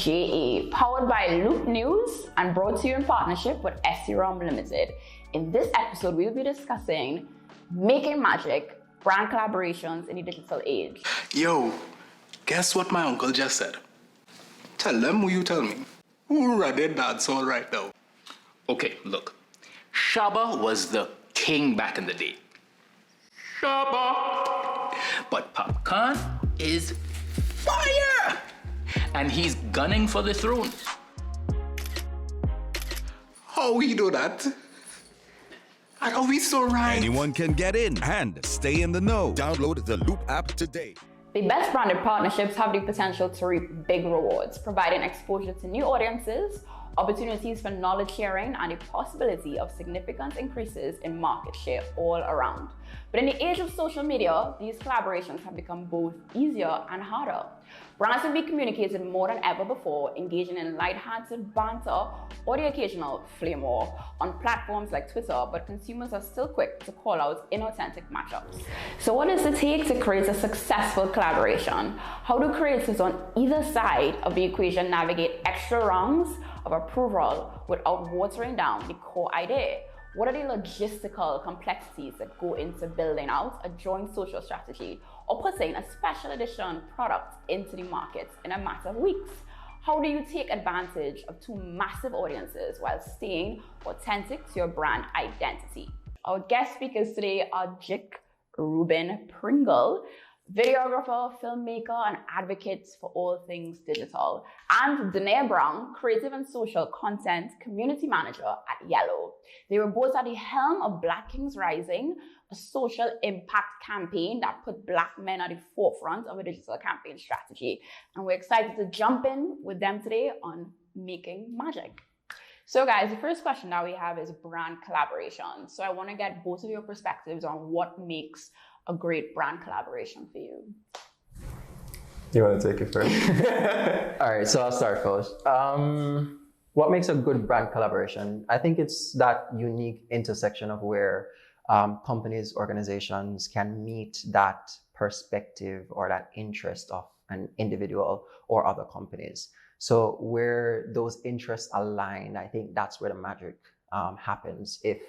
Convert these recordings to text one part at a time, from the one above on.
JA, powered by Loop News and brought to you in partnership with SCROM Limited. In this episode, we'll be discussing making magic, brand collaborations in the digital age. Yo, guess what my uncle just said? Tell them what you tell me. Who are their dads all right now? Okay, look. Shaba was the king back in the day. Shaba! But Popcorn is fire! And he's gunning for the throne. How we do that? Are we so right? Anyone can get in and stay in the know. Download the Loop app today. The best branded partnerships have the potential to reap big rewards, providing exposure to new audiences, opportunities for knowledge sharing, and the possibility of significant increases in market share all around. But in the age of social media, these collaborations have become both easier and harder. Brands will be communicating more than ever before, engaging in light-hearted banter or the occasional flame war on platforms like Twitter, but consumers are still quick to call out inauthentic matchups. So what does it take to create a successful collaboration? How do creators on either side of the equation navigate extra rounds of approval without watering down the core idea? What are the logistical complexities that go into building out a joint social strategy or putting a special edition product into the market in a matter of weeks? How do you take advantage of two massive audiences while staying authentic to your brand identity? Our guest speakers today are Jick Ruben Pringle, videographer, filmmaker, and advocate for all things digital, and Danae Brown, creative and social content community manager at Yellow. They were both at the helm of Black Kings Rising, a social impact campaign that put Black men at the forefront of a digital campaign strategy. And we're excited to jump in with them today on making magic. So guys, the first question that we have is brand collaboration. So I want to get both of your perspectives on what makes a great brand collaboration for you. You want to take it first? All right, so I'll start first. What makes a good brand collaboration? I think it's that unique intersection of where companies, organizations can meet that perspective or that interest of an individual or other companies. So where those interests align, I think that's where the magic happens. If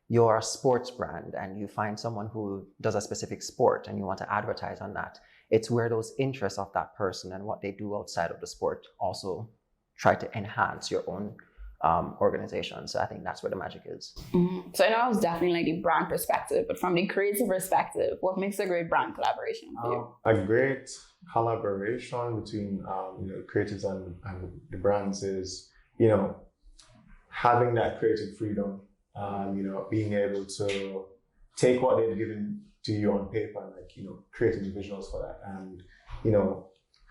you're a sports brand and you find someone who does a specific sport and you want to advertise on that, it's where those interests of that person and what they do outside of the sport also try to enhance your own organization. So I think that's where the magic is. Mm-hmm. So I know I was definitely like the brand perspective, but from the creative perspective, what makes a great brand collaboration for you? A great collaboration between creatives and the brands is, having that creative freedom. Being able to take what they've given to you on paper and creating the visuals for that, and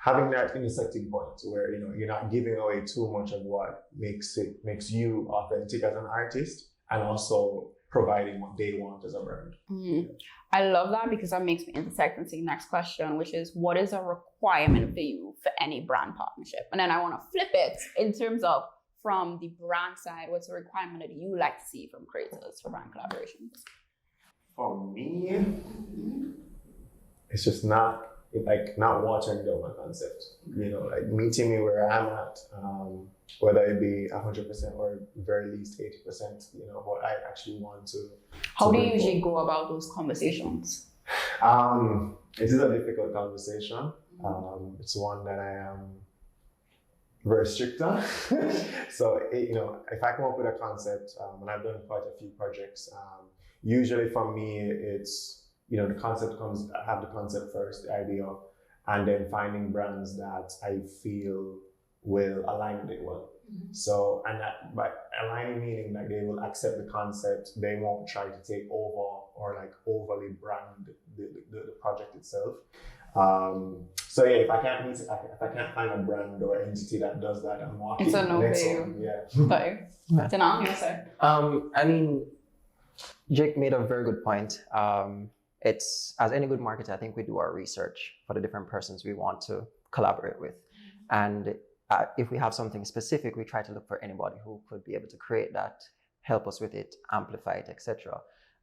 having that intersecting point where you're not giving away too much of what makes you authentic as an artist, and also providing what they want as a brand. Mm-hmm. I love that because that makes me intersect into the next question, which is what is a requirement for you for any brand partnership? And then I want to flip it in terms of from the brand side, what's a requirement that you like to see from creators for brand collaborations? For me, it's just not watering down my concept. Meeting me where I'm at, whether it be 100% or very least 80%. What I actually want to. How do you usually go about those conversations? It is a difficult conversation. It's one that I am very strict on. So, if I come up with a concept, and I've done quite a few projects, usually for me, it's, the concept comes, I have the concept first, the idea, and then finding brands that I feel will align with it well. Mm-hmm. So, and that, by aligning meaning that they will accept the concept, they won't try to take over or overly brand the project itself. So yeah, if I can't find a brand or entity that does that, I'm walking. It's a no for you. Yeah. Dana, you say? I mean, Jake made a very good point. It's, as any good marketer, I think we do our research for the different persons we want to collaborate with. And if we have something specific, we try to look for anybody who could be able to create that, help us with it, amplify it, etc.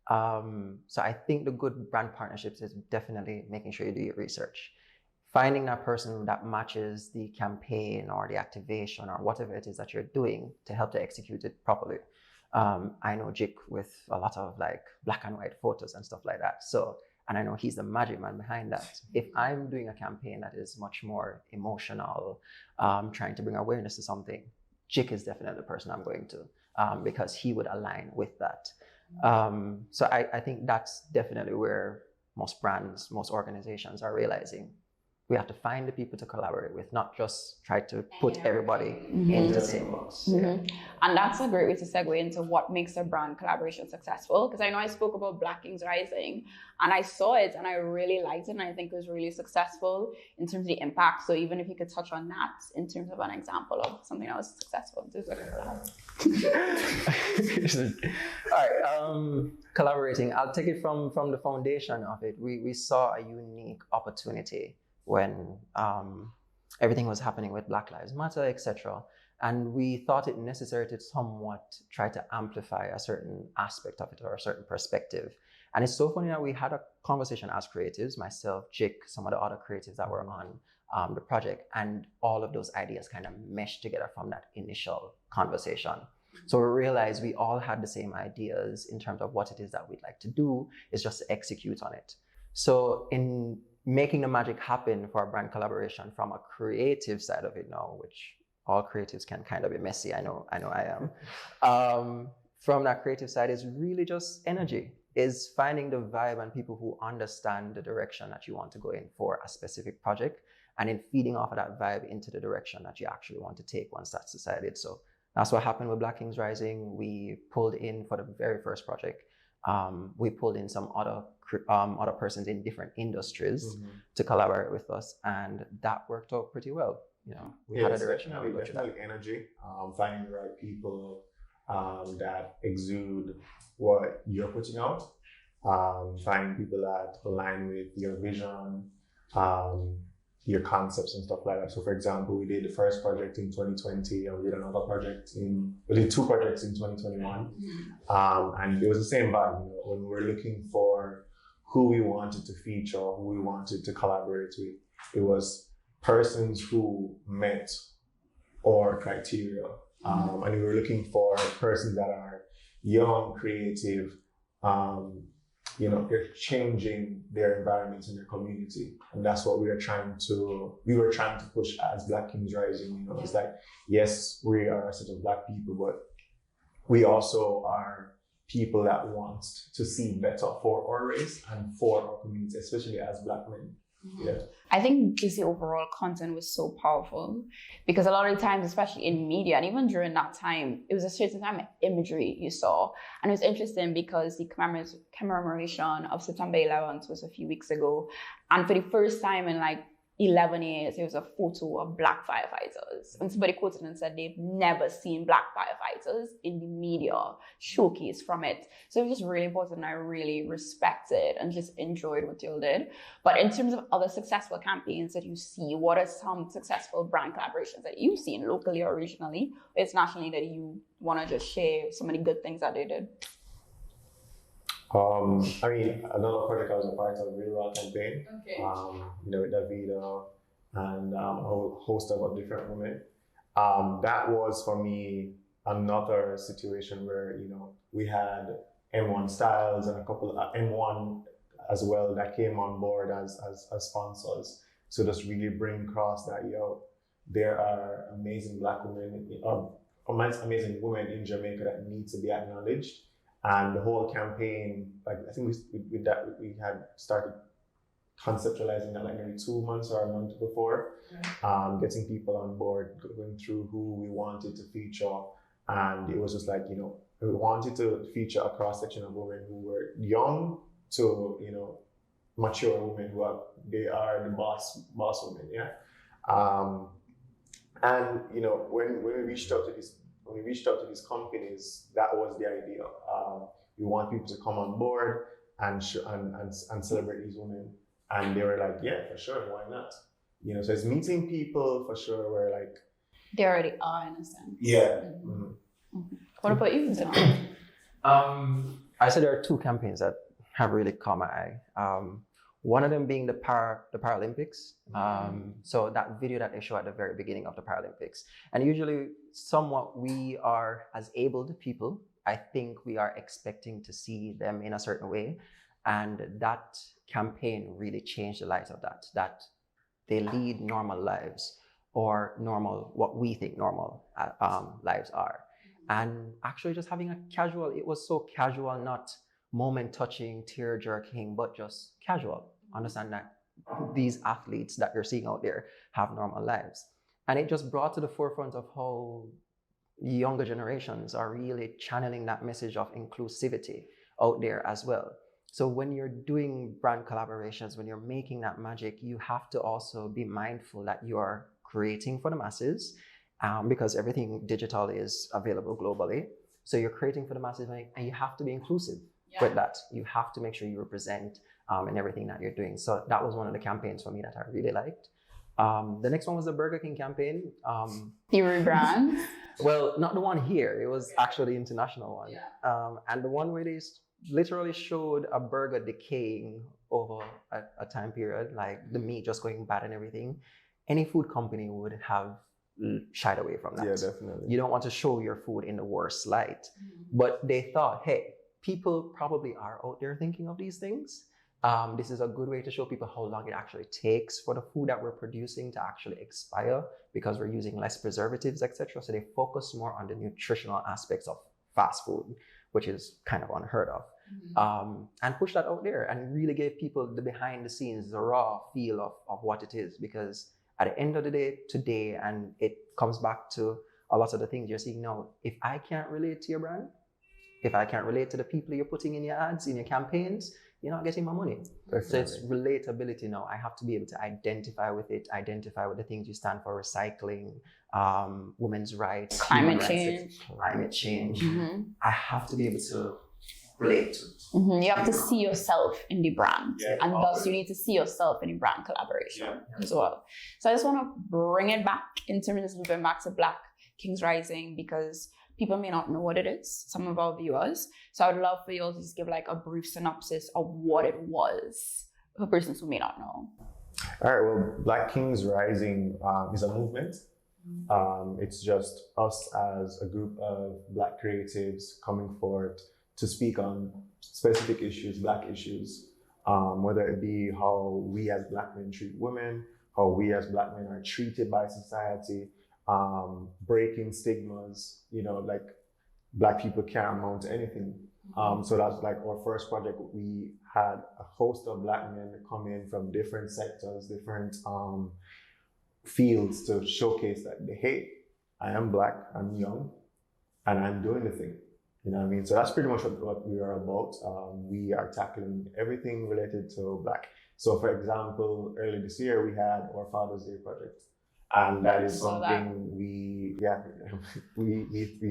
So I think the good brand partnerships is definitely making sure you do your research. finding that person that matches the campaign or the activation or whatever it is that you're doing to help to execute it properly. I know Jake with a lot of like black and white photos and stuff like that. So, and I know he's the magic man behind that. If I'm doing a campaign that is much more emotional, trying to bring awareness to something, Jake is definitely the person I'm going to, because he would align with that. So I think that's definitely where most brands, most organizations are realizing we have to find the people to collaborate with, not just try to put everybody into the same box. Yeah. And that's a great way to segue into what makes a brand collaboration successful. Because I know I spoke about Black Kings Rising and I saw it and I really liked it and I think it was really successful in terms of the impact. So even if you could touch on that in terms of an example of something that was successful. All right, collaborating. I'll take it from the foundation of it. We saw a unique opportunity when everything was happening with Black Lives Matter, etc. And we thought it necessary to somewhat try to amplify a certain aspect of it or a certain perspective. And it's so funny that we had a conversation as creatives, myself, Jake, some of the other creatives that were on the project, and all of those ideas kind of meshed together from that initial conversation. So we realized we all had the same ideas in terms of what it is that we'd like to do, is just to execute on it. So in making the magic happen for a brand collaboration from a creative side of it now, which all creatives can kind of be messy, I know I am. From that creative side is really just energy, is finding the vibe and people who understand the direction that you want to go in for a specific project, and then feeding off of that vibe into the direction that you actually want to take once that's decided. So that's what happened with Black Kings Rising. We pulled in for the very first project, we pulled in some other persons in different industries to collaborate with us, and that worked out pretty well. You know, we had a direction. Definitely energy, finding the right people that exude what you're putting out, finding people that align with your vision, your concepts and stuff like that. So for example, we did the first project in 2020 and we did another project we did 2 projects in 2021. And it was the same vibe, you know, when we were looking for who we wanted to feature, who we wanted to collaborate with. It was persons who met our criteria. And we were looking for persons that are young, creative, you know, they're changing their environments in their community. And that's what we were trying to push as Black Kings Rising. You know, it's like, yes, we are a set of Black people, but we also are people that want to see better for our race and for our community, especially as Black men. Yeah. I think just the overall content was so powerful because a lot of the times, especially in media, and even during that time, it was a certain kind of imagery you saw. And it was interesting because the commemoration of September 11th was a few weeks ago. And for the first time in like 11 years, there was a photo of Black firefighters. And somebody quoted and said they've never seen Black firefighters in the media showcase from it. So it was just really important. And I really respected and just enjoyed what you all did. But in terms of other successful campaigns that you see, what are some successful brand collaborations that you've seen locally or regionally, or internationally, that you want to just share so many good things that they did? I mean, another project I was a part of, Real Raw campaign, you know, with Davida and a whole host of different women. That was for me another situation where, you know, we had M1 Styles and a couple of M1 as well that came on board as sponsors. So just really bring across that, yo, there are amazing Black women, amazing women in Jamaica that need to be acknowledged. And the whole campaign, like I think we had started conceptualizing that like maybe 2 months or a month before, getting people on board, going through who we wanted to feature. And it was just like, you know, we wanted to feature a cross section of women who were young to, you know, mature women they are the boss women, yeah. And you know, when we reached out to these companies, that was the idea. We want people to come on board and celebrate these women. And they were like, yeah, for sure, why not? You know, so it's meeting people for sure where like... They already are, in a sense. Yeah. What about you, I said there are 2 campaigns that have really caught my eye. One of them being the Paralympics. So that video that they show at the very beginning of the Paralympics. And usually somewhat we are, as abled people, I think we are expecting to see them in a certain way. And that campaign really changed the light of that they lead normal lives, or normal, what we think normal lives are. And actually just having a casual, it was so casual, not moment touching, tear jerking, but just casual. Understand that these athletes that you're seeing out there have normal lives. And it just brought to the forefront of how younger generations are really channeling that message of inclusivity out there as well. So when you're doing brand collaborations, when you're making that magic, you have to also be mindful that you are creating for the masses, because everything digital is available globally. So you're creating for the masses, and you have to be inclusive with that. You have to make sure you represent in everything that you're doing. So that was one of the campaigns for me that I really liked. The next one was the Burger King campaign. The rebrand? Well, not the one here. It was actually the international one. And the one where they literally showed a burger decaying over a time period, like the meat just going bad and everything. Any food company would have shied away from that. Yeah, definitely. You don't want to show your food in the worst light. But they thought, hey, people probably are out there thinking of these things. This is a good way to show people how long it actually takes for the food that we're producing to actually expire, because we're using less preservatives, etc. So they focus more on the nutritional aspects of fast food, which is kind of unheard of. And push that out there and really give people the behind the scenes, the raw feel of what it is. Because at the end of the day, today, and it comes back to a lot of the things you're seeing now, if I can't relate to your brand, if I can't relate to the people you're putting in your ads, in your campaigns, you're not getting my money. Definitely. So it's relatability now. I have to be able to identify with it, identify with the things you stand for: recycling, women's rights, Climate change. I have to be able to relate to it. You have to see yourself in the brand, and thus you need to see yourself in the brand collaboration as well. So I just want to bring it back in terms of moving back to Black Kings Rising, because people may not know what it is, some of our viewers. So I would love for you all to just give like a brief synopsis of what it was for persons who may not know. All right, well, Black Kings Rising is a movement. It's just us as a group of Black creatives coming forward to speak on specific issues, Black issues, whether it be how we as Black men treat women, how we as Black men are treated by society, breaking stigmas, like Black people can't amount to anything. So that's like our first project. We had a host of Black men come in from different sectors, different fields to showcase that, hey, I am Black, I'm young, and I'm doing the thing. You know what I mean? So that's pretty much what we are about. We are tackling everything related to Black. So for example, early this year, we had our Father's Day project. And that is something we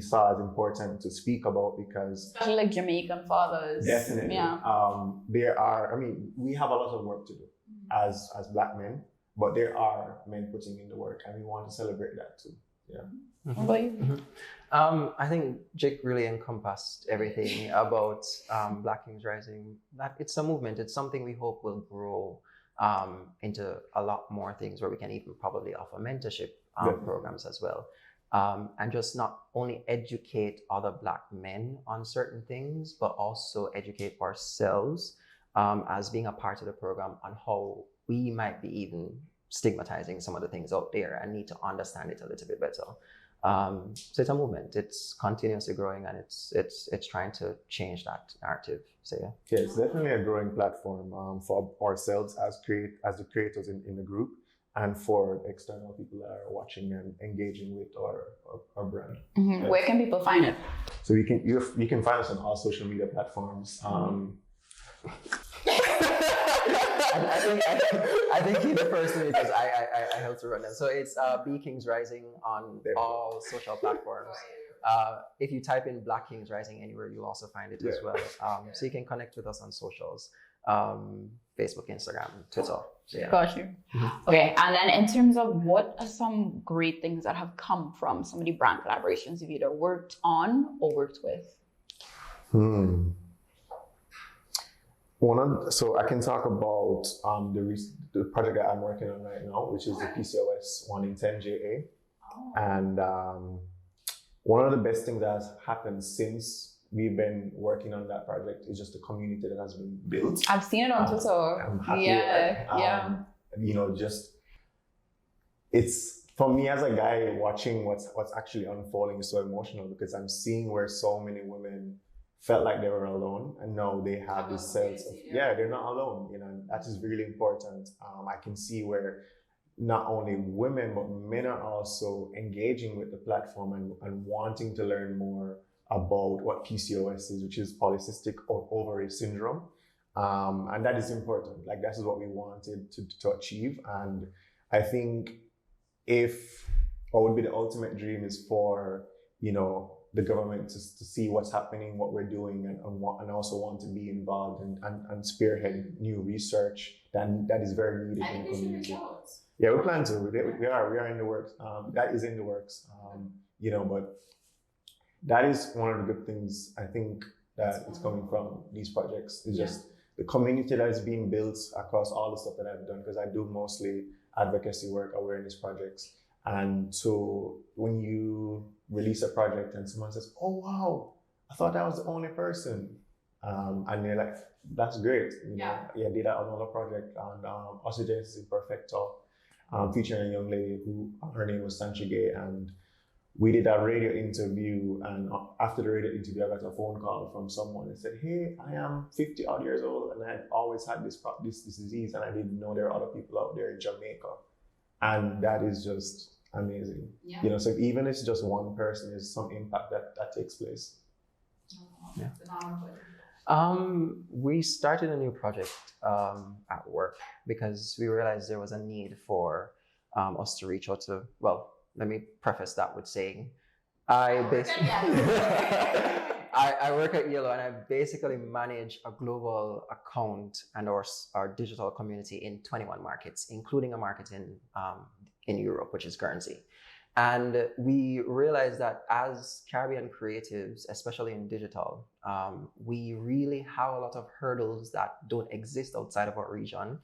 saw as important to speak about, because Especially like Jamaican fathers. definitely, we have a lot of work to do as Black men, but there are men putting in the work, and we want to celebrate that too. What about you? I think Jake really encompassed everything about Black Kings Rising. That it's a movement. It's something we hope will grow into a lot more things, where we can even probably offer mentorship programs as well. And just not only educate other Black men on certain things, but also educate ourselves as being a part of the program on how we might be even stigmatizing some of the things out there and need to understand it a little bit better. So it's a movement. It's continuously growing, and it's trying to change that narrative. So yeah, it's definitely a growing platform for ourselves as the creators in the group, and for external people that are watching and engaging with our brand. Where can people find it? So you can find us on all social media platforms. I think he the first me, because I helped to run them. So it's B Kings Rising on all social platforms. If you type in Black Kings Rising anywhere, you'll also find it as well. So you can connect with us on socials, Facebook, Instagram, Twitter. So yeah. Got you. Okay, and then in terms of what are some great things that have come from some of the brand collaborations you've either worked on or worked with? So I can talk about the project that I'm working on right now, which is the PCOS 1 in 10 JA. And one of the best things that has happened since we've been working on that project is just the community that has been built. I've seen it on Twitter. I'm happy Yeah. You know, just it's for me as a guy watching what's actually unfolding is so emotional because I'm seeing where so many women felt like they were alone, and now they have this sense of they're not alone. You know, that is really important. I can see where not only women but men are also engaging with the platform and wanting to learn more about what PCOS is, which is polycystic ovary syndrome, and that is important. Like that is what we wanted to achieve, and I think what would be the ultimate dream is for the government to see what's happening, what we're doing, and also want to be involved and spearhead new research that is very needed in the community. Yeah, we plan to. We are in the works. That is in the works. But that is one of the good things I think that is coming from these projects. It's just the community that is being built across all the stuff that I've done, because I do mostly advocacy work, awareness projects. And so when you release a project and someone says, "Oh wow, I thought that was the only person," and you're like, "That's great." I did another project on Osteogenesis Imperfecta, featuring a young lady who her name was Sancha Gay, and we did a radio interview. And after the radio interview, I got a phone call from someone that said, "Hey, I am 50 odd years old, and I had always had this disease, and I didn't know there are other people out there in Jamaica." And that is just amazing. So even if it's just one person, there's some impact that takes place. We started a new project at work because we realized there was a need for us to reach out to, well, let me preface that with saying, I work at Yellow, and I basically manage a global account and our digital community in 21 markets, including a market in Europe, which is Guernsey. And we realized that as Caribbean creatives, especially in digital, we really have a lot of hurdles that don't exist outside of our region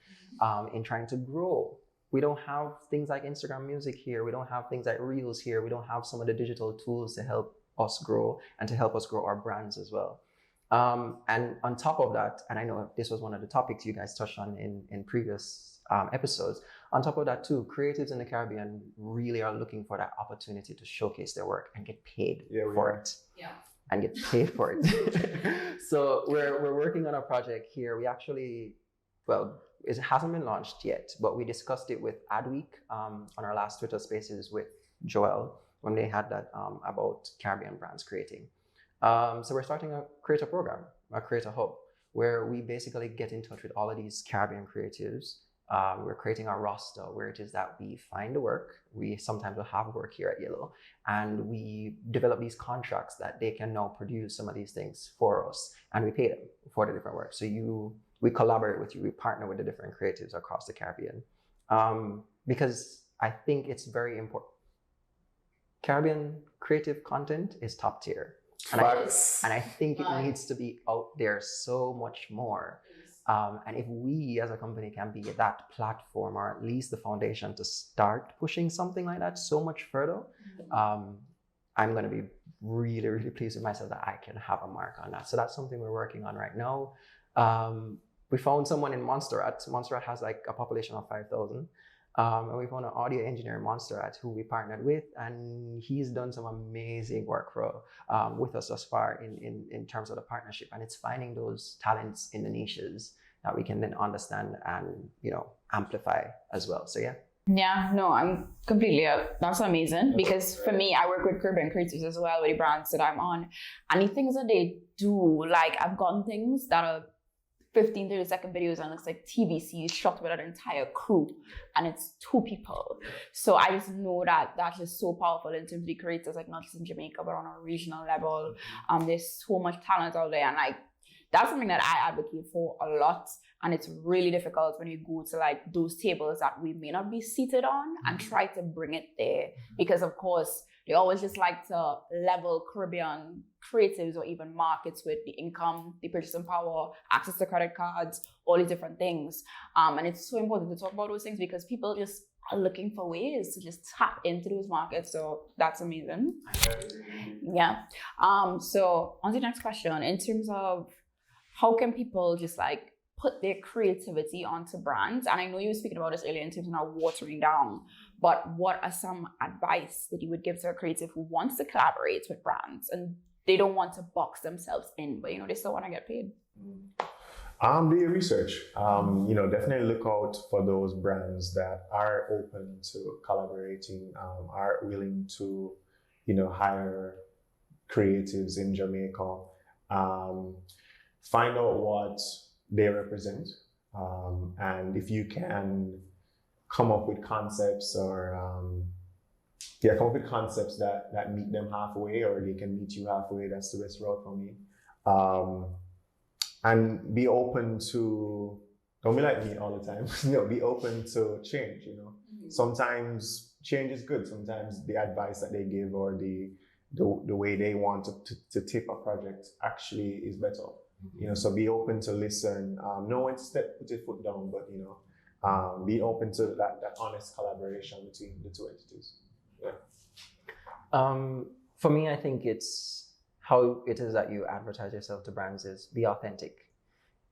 in trying to grow. We don't have things like Instagram music here. We don't have things like Reels here. We don't have some of the digital tools to help us grow and to help us grow our brands as well. And on top of that, and I know this was one of the topics you guys touched on in previous episodes, on top of that too, creatives in the Caribbean really are looking for that opportunity to showcase their work and get paid for it. And get paid for it. So we're working on a project here. We actually, it hasn't been launched yet, but we discussed it with Adweek on our last Twitter Spaces with Joel when they had that about Caribbean brands creating. So we're starting a creator program, a creator hub, where we basically get in touch with all of these Caribbean creatives. We're creating a roster where it is that we find the work. We sometimes will have work here at Yellow, and we develop these contracts that they can now produce some of these things for us, and we pay them for the different work. So we collaborate with you, we partner with the different creatives across the Caribbean, because I think it's very important. Caribbean creative content is top tier. And I think it needs to be out there so much more. And if we as a company can be that platform, or at least the foundation to start pushing something like that so much further, I'm going to be really, really pleased with myself that I can have a mark on that. So that's something we're working on right now. We found someone in Montserrat. Montserrat has like a population of 5,000. And we found an audio engineer in Montserrat who we partnered with, and he's done some amazing work with us thus far in terms of the partnership. And it's finding those talents in the niches that we can then understand and amplify as well. So yeah. Yeah, no, I'm completely that's amazing, because for me, I work with Caribbean creators as well with the brands that I'm on, and the things that they do, like I've gotten things that are 15, 30-second videos and it's like TVC shot with an entire crew, and it's 2 people. So I just know that that's just so powerful in terms of the creators, like not just in Jamaica, but on a regional level. There's so much talent out there, and like that's something that I advocate for a lot. And it's really difficult when you go to like those tables that we may not be seated on and try to bring it there, because of course they always just like to level Caribbean creatives or even markets with the income, the purchasing power, access to credit cards, all these different things. And it's so important to talk about those things because people just are looking for ways to just tap into those markets. So that's amazing. Yeah. So on to the next question, in terms of how can people just like put their creativity onto brands? And I know you were speaking about this earlier in terms of not watering down, but what are some advice that you would give to a creative who wants to collaborate with brands and they don't want to box themselves in, but they still want to get paid? Do your research. Definitely look out for those brands that are open to collaborating, are willing to, hire creatives in Jamaica. Find out what they represent, and if you can come up with concepts that meet them halfway, or they can meet you halfway. That's the best route for me. And be open to, don't be like me all the time. Be open to change. Sometimes change is good. Sometimes the advice that they give or the way they want to tip a project actually is better. So be open to listen. Know when to put your foot down, but be open to that honest collaboration between the two entities. Yeah. For me, I think it's how it is that you advertise yourself to brands is be authentic,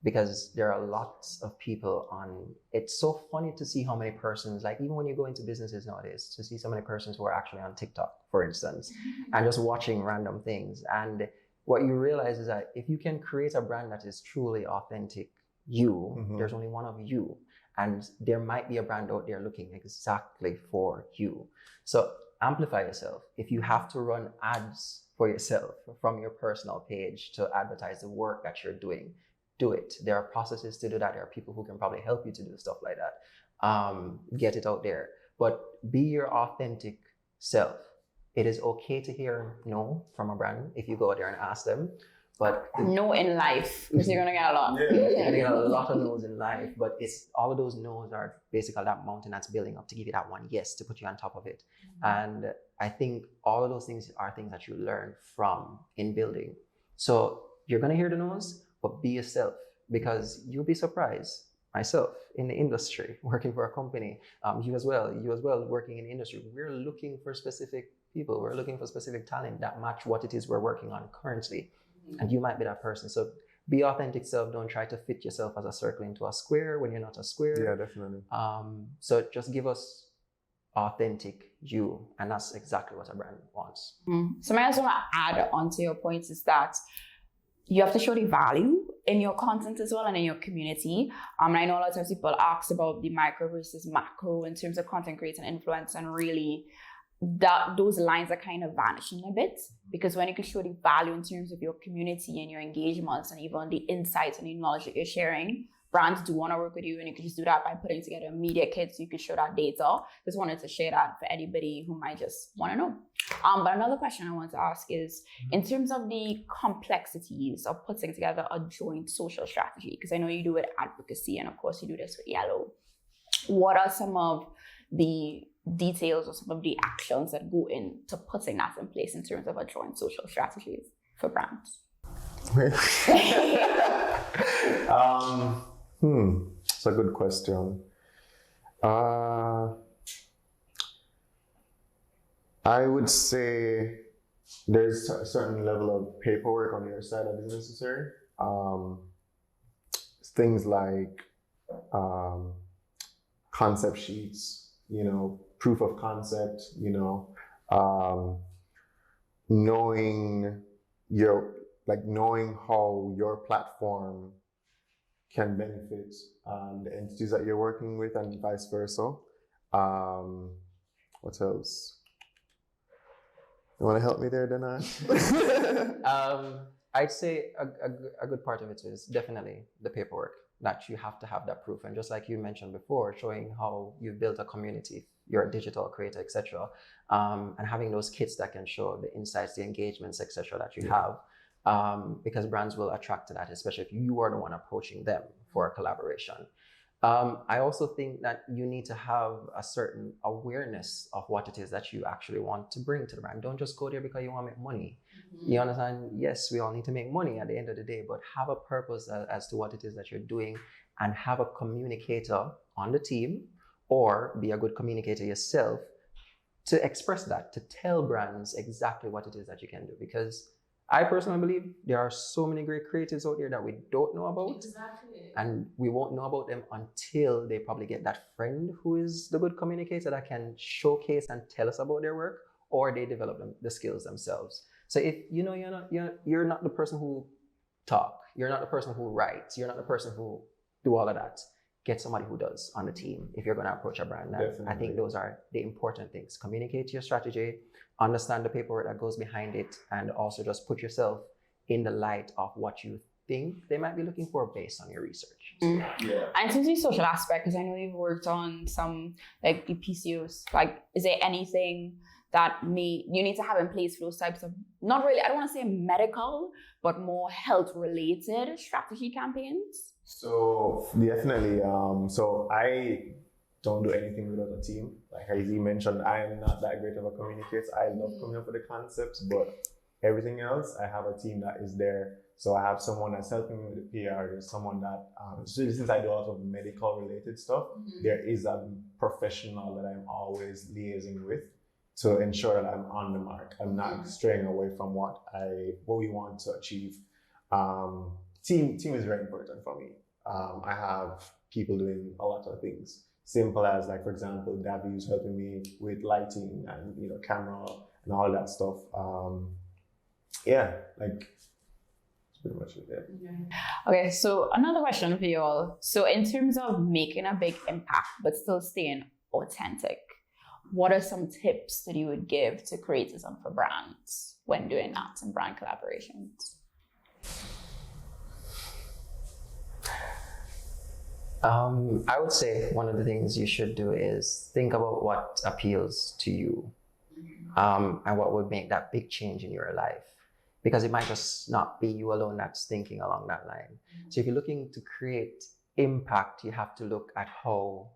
because there are lots of people on. It's so funny to see how many persons, like even when you go into businesses nowadays, to see so many persons who are actually on TikTok, for instance, and just watching random things. And what you realize is that if you can create a brand that is truly authentic, there's only one of you. And there might be a brand out there looking exactly for you. So amplify yourself. If you have to run ads for yourself from your personal page to advertise the work that you're doing, do it. There are processes to do that. There are people who can probably help you to do stuff like that. Get it out there. But be your authentic self. It is okay to hear no from a brand if you go out there and ask them. But no in life, because you're gonna get a lot. You're gonna get a lot of no's in life, but it's all of those no's are basically that mountain that's building up to give you that one yes, to put you on top of it. And I think all of those things are things that you learn from in building. So you're gonna hear the no's, but be yourself, because you'll be surprised. Myself in the industry, working for a company, you as well working in the industry, we're looking for specific people, we're looking for specific talent that match what it is we're working on currently. And you might be that person. So be authentic self. Don't try to fit yourself as a circle into a square when you're not a square. Yeah, definitely. So just give us authentic you. And that's exactly what a brand wants. So I also want to add on to your points is that you have to show the value in your content as well and in your community. And I know a lot of times people ask about the micro versus macro in terms of content creation and influence, and really that those lines are kind of vanishing a bit, because when you can show the value in terms of your community and your engagements and even the insights and the knowledge that you're sharing, brands do want to work with you, and you can just do that by putting together a media kit so you can show that data. Just wanted to share that for anybody who might just want to know. But another question I want to ask is, in terms of the complexities of putting together a joint social strategy, because I know you do it advocacy, and of course you do this with Yellow. What are some of the details or some of the actions that go into putting that in place in terms of a joint social strategies for brands? It's a good question. I would say there's a certain level of paperwork on your side that is necessary. Things like concept sheets, proof of concept, knowing how your platform can benefit the entities that you're working with, and vice versa. What else? You want to help me there, Dana? I'd say a good part of it is definitely the paperwork, that you have to have that proof. And just like you mentioned before, showing how you've built a community, you're a digital creator, etc. And having those kits that can show the insights, the engagements, etc. that you have. Because brands will attract to that, especially if you are the one approaching them for a collaboration. I also think that you need to have a certain awareness of what it is that you actually want to bring to the brand. Don't just go there because you want to make money. You understand? Yes, we all need to make money at the end of the day, but have a purpose as to what it is that you're doing, and have a communicator on the team, or be a good communicator yourself to express that, to tell brands exactly what it is that you can do. Because I personally believe there are so many great creatives out there that we don't know about. Exactly. And we won't know about them until they probably get that friend who is the good communicator that can showcase and tell us about their work, or they develop the skills themselves. So if you know you're not the person who talk, you're not the person who writes, you're not the person who do all of that, get somebody who does on the team if you're going to approach a brand. I think those are the important things. Communicate your strategy, understand the paperwork that goes behind it, and also just put yourself in the light of what you think they might be looking for based on your research. Yeah. And since the social aspect, because I know you've worked on some like the PCOs, like is there anything that you need to have in place for those types of, not really, I don't want to say medical, but more health related strategy campaigns? So definitely, so I don't do anything without a team. Like as you mentioned, I am not that great of a communicator. I love coming up with the concepts, but everything else, I have a team that is there. So I have someone that's helping me with the PR. There's someone that, since I do a lot of medical related stuff, there is a professional that I'm always liaising with to ensure that I'm on the mark. I'm not straying away from what we want to achieve. Team is very important for me. I have people doing a lot of things. Simple as, like, for example, Davy is helping me with lighting and camera and all that stuff. That's pretty much it. Yeah. Okay, so another question for you all. So in terms of making a big impact but still staying authentic, what are some tips that you would give to creators and for brands when doing that in brand collaborations? I would say one of the things you should do is think about what appeals to you, and what would make that big change in your life. Because it might just not be you alone that's thinking along that line. So if you're looking to create impact, you have to look at how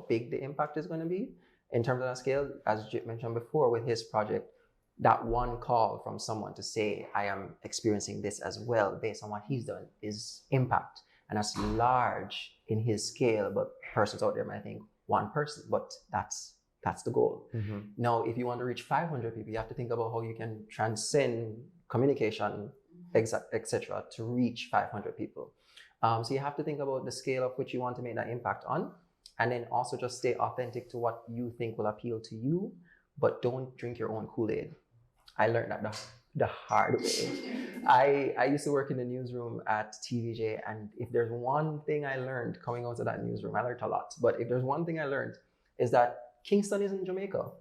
big the impact is going to be in terms of that scale. As Jip mentioned before with his project, that one call from someone to say, I am experiencing this as well based on what he's done is impact. And that's large in his scale, but persons out there might think one person, but that's the goal. Now, if you want to reach 500 people, you have to think about how you can transcend communication, etc., to reach 500 people. So you have to think about the scale of which you want to make that impact on, and then also just stay authentic to what you think will appeal to you, but don't drink your own Kool-Aid. I learned that the hard way. I used to work in the newsroom at TVJ, and if there's one thing I learned coming out of that newsroom, I learned a lot, but if there's one thing I learned is that Kingston isn't Jamaica,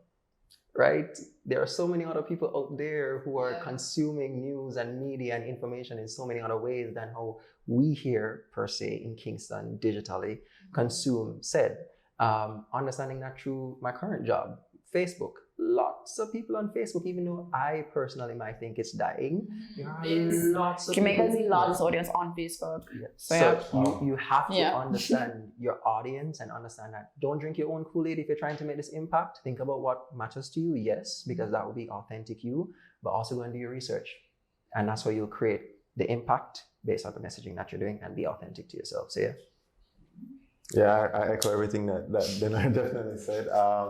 right? There are so many other people out there who are consuming news and media and information in so many other ways than how we here, per se, in Kingston, digitally, consume said. Understanding that through my current job, Facebook. Lots of people on Facebook, even though I personally might think it's dying. There are lots of Jamaica's the largest audience on Facebook. Yeah. So you have to understand your audience and understand that don't drink your own Kool-Aid if you're trying to make this impact. Think about what matters to you, yes, because that will be authentic you, but also go and do your research. And that's how you'll create the impact based on the messaging that you're doing and be authentic to yourself. So Yeah, I echo everything that Denard definitely said. I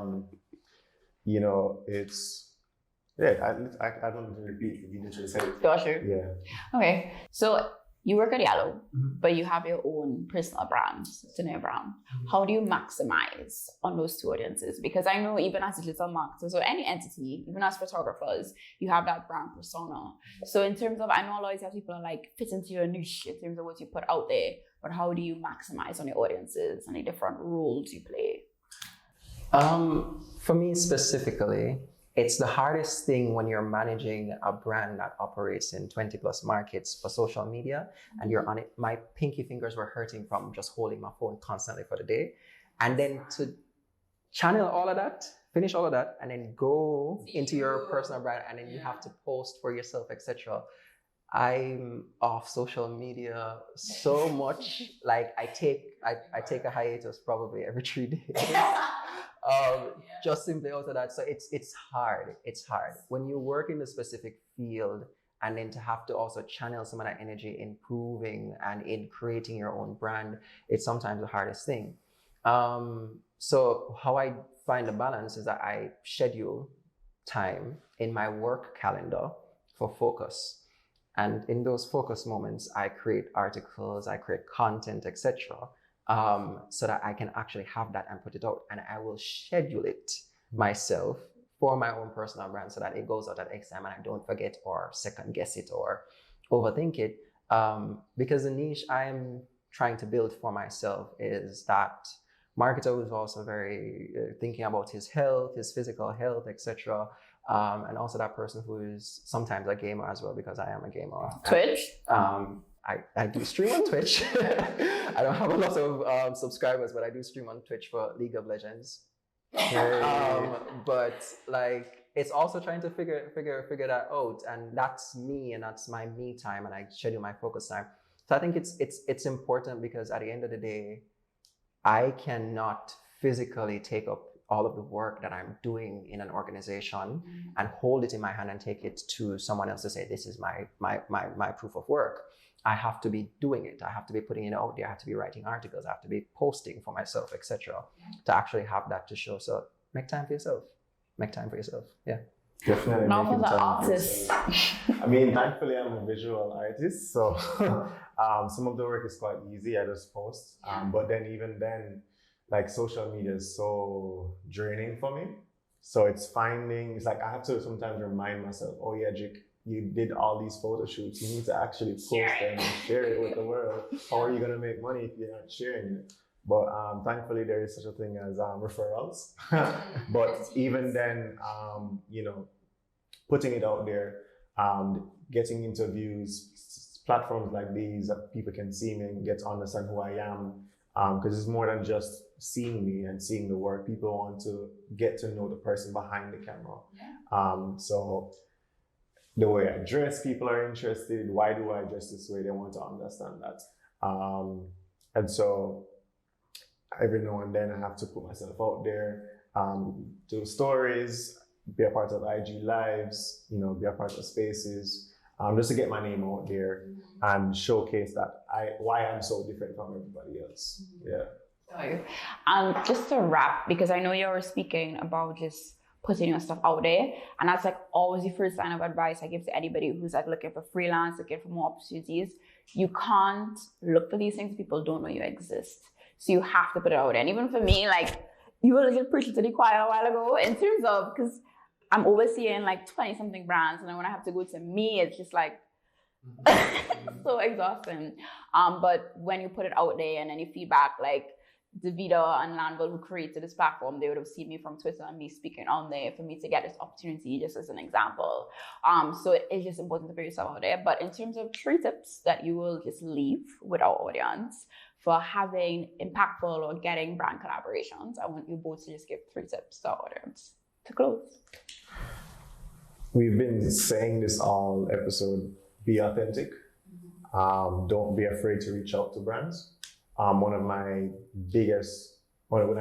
don't need to repeat if you literally said it. Gotcha. Yeah. Okay, so you work at Yellow, but you have your own personal brand, Tanea brand. How do you maximize on those two audiences? Because I know even as digital marketers or any entity, even as photographers, you have that brand persona. So in terms of, I know a lot of times people are like, fit into your niche in terms of what you put out there, but how do you maximize on your audiences and the different roles you play? For me specifically, it's the hardest thing when you're managing a brand that operates in 20 plus markets for social media and you're on it. My pinky fingers were hurting from just holding my phone constantly for the day. And then to channel all of that, finish all of that, and then go into your personal brand, and then you have to post for yourself, etc. I'm off social media so much. Like I take a hiatus probably every 3 days. Just simply out of that. So it's hard. It's hard when you work in a specific field, and then to have to also channel some of that energy in improving and in creating your own brand. It's sometimes the hardest thing. So how I find the balance is that I schedule time in my work calendar for focus. And in those focus moments, I create articles, I create content, etc., so that I can actually have that and put it out. And I will schedule it myself for my own personal brand so that it goes out at X time and I don't forget or second guess it or overthink it. Because the niche I'm trying to build for myself is that marketer who's also very thinking about his health, his physical health, etc. And also that person who is sometimes a gamer as well, because I am a gamer. Twitch? I do stream on Twitch. I don't have a lot of subscribers, but I do stream on Twitch for League of Legends. But like, it's also trying to figure that out, and that's me, and that's my me time, and I schedule my focus time. So I think it's important, because at the end of the day, I cannot physically take up all of the work that I'm doing in an organization and hold it in my hand and take it to someone else to say, this is my proof of work. I have to be doing it. I have to be putting it out there. I have to be writing articles. I have to be posting for myself, etc., to actually have that to show. So make time for yourself. Make time for yourself. Yeah. Definitely. Now for making the time for artist. yourself. I mean, thankfully, I'm a visual artist, so some of the work is quite easy. I just post. But then even then, like, social media is so draining for me. So it's like I have to sometimes remind myself, oh yeah, Jake, you did all these photo shoots. You need to actually post them and share it with the world. How are you going to make money if you're not sharing it? But thankfully, there is such a thing as referrals. But even then, putting it out there, getting interviews, platforms like these that people can see me and get to understand who I am. Because it's more than just seeing me and seeing the work. People want to get to know the person behind the camera. So the way I dress, people are interested. Why do I dress this way? They want to understand that. And so every now and then I have to put myself out there, do stories, be a part of IG lives, be a part of spaces, just to get my name out there and showcase that why I'm so different from everybody else. Yeah. And just to wrap, because I know you were speaking about just putting your stuff out there, and that's like always the first line of advice I give to anybody who's like looking for freelance, looking for more opportunities. You can't look for these things if people don't know you exist. So you have to put it out there. And even for me, like, you were just preaching to the choir a while ago in terms of, because I'm overseeing like 20 something brands, and then when I have to go to me, it's just like so exhausting. But when you put it out there and any feedback, like Davida and Lanville, who created this platform, they would have seen me from Twitter and me speaking on there for me to get this opportunity, just as an example. So it is just important to put yourself out there. But in terms of 3 tips that you will just leave with our audience for having impactful or getting brand collaborations, I want you both to just give 3 tips to our audience to close. We've been saying this all episode, be authentic. Don't be afraid to reach out to brands. When I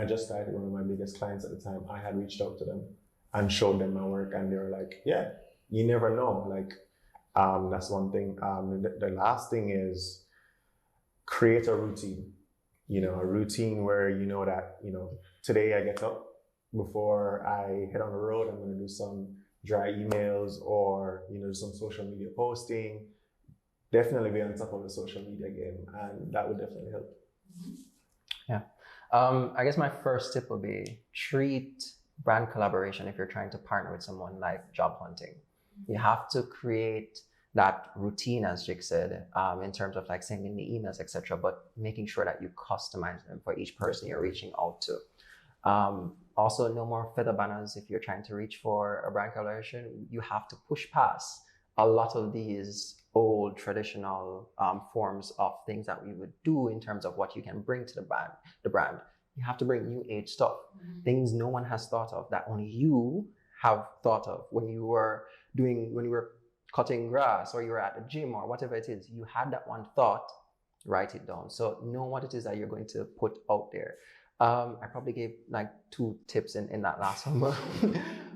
just started, one of my biggest clients at the time, I had reached out to them and showed them my work, and they were like, yeah, you never know. Like, that's one thing. The last thing is create a routine, a routine where you know that, today I get up, before I head on the road, I'm going to do some dry emails or, some social media posting. Definitely be on top of the social media game, and that would definitely help. Yeah. I guess my first tip would be treat brand collaboration, if you're trying to partner with someone, like job hunting. You have to create that routine, as Jake said, in terms of like sending the emails, etc., but making sure that you customize them for each person you're reaching out to. Also, no more feather banners if you're trying to reach for a brand collaboration. You have to push past a lot of these old traditional forms of things that we would do in terms of what you can bring to the brand. You have to bring new age stuff, things no one has thought of, that only you have thought of when you were cutting grass, or you're at the gym, or whatever it is, you had that one thought, write it down. So know what it is that you're going to put out there. I probably gave like 2 tips in that last one, but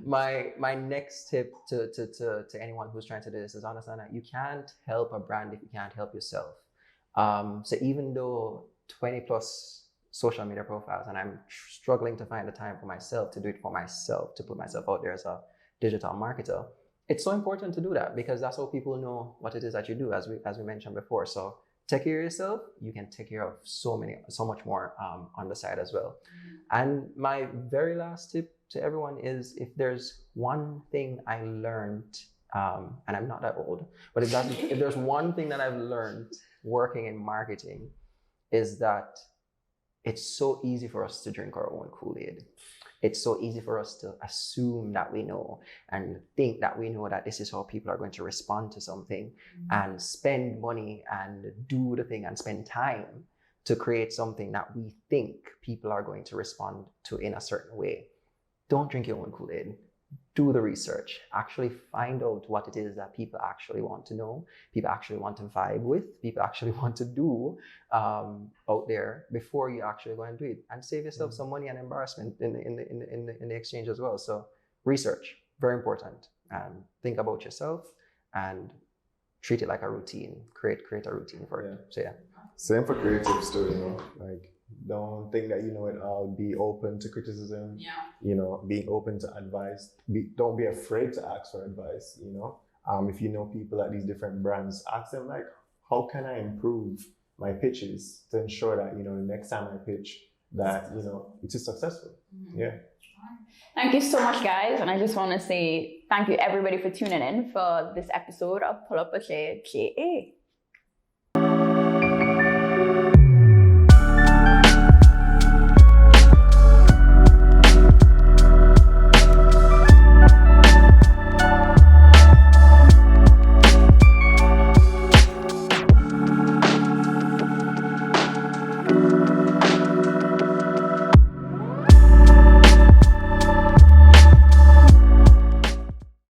my next tip to anyone who's trying to do this is understand that you can't help a brand if you can't help yourself. So even though 20 plus social media profiles, and I'm struggling to find the time for myself to do it for myself, to put myself out there as a digital marketer, it's so important to do that, because that's how people know what it is that you do, as we mentioned before. So take care of yourself, you can take care of so much more on the side as well. And my very last tip to everyone is, if there's one thing I learned, and I'm not that old, but if there's one thing that I've learned working in marketing, is that it's so easy for us to drink our own Kool-Aid. It's so easy for us to assume that we know and think that we know that this is how people are going to respond to something, and spend money and do the thing and spend time to create something that we think people are going to respond to in a certain way. Don't drink your own Kool-Aid. Do the research. Actually find out what it is that people actually want to know, people actually want to vibe with, people actually want to do out there before you actually go and do it, and save yourself some money and embarrassment in the exchange as well. So research, very important, and think about yourself and treat it like a routine. Create a routine for it. So yeah. Same for creatives too, you know, like don't think that you know it all. Be open to criticism. Yeah. You know, being open to advice. Don't be afraid to ask for advice. You know, if you know people at these different brands, ask them like, how can I improve my pitches to ensure that, you know, the next time I pitch, that, you know, it is successful. Yeah. Thank you so much, guys. And I just want to say thank you everybody for tuning in for this episode of Pull Up a Chair JA.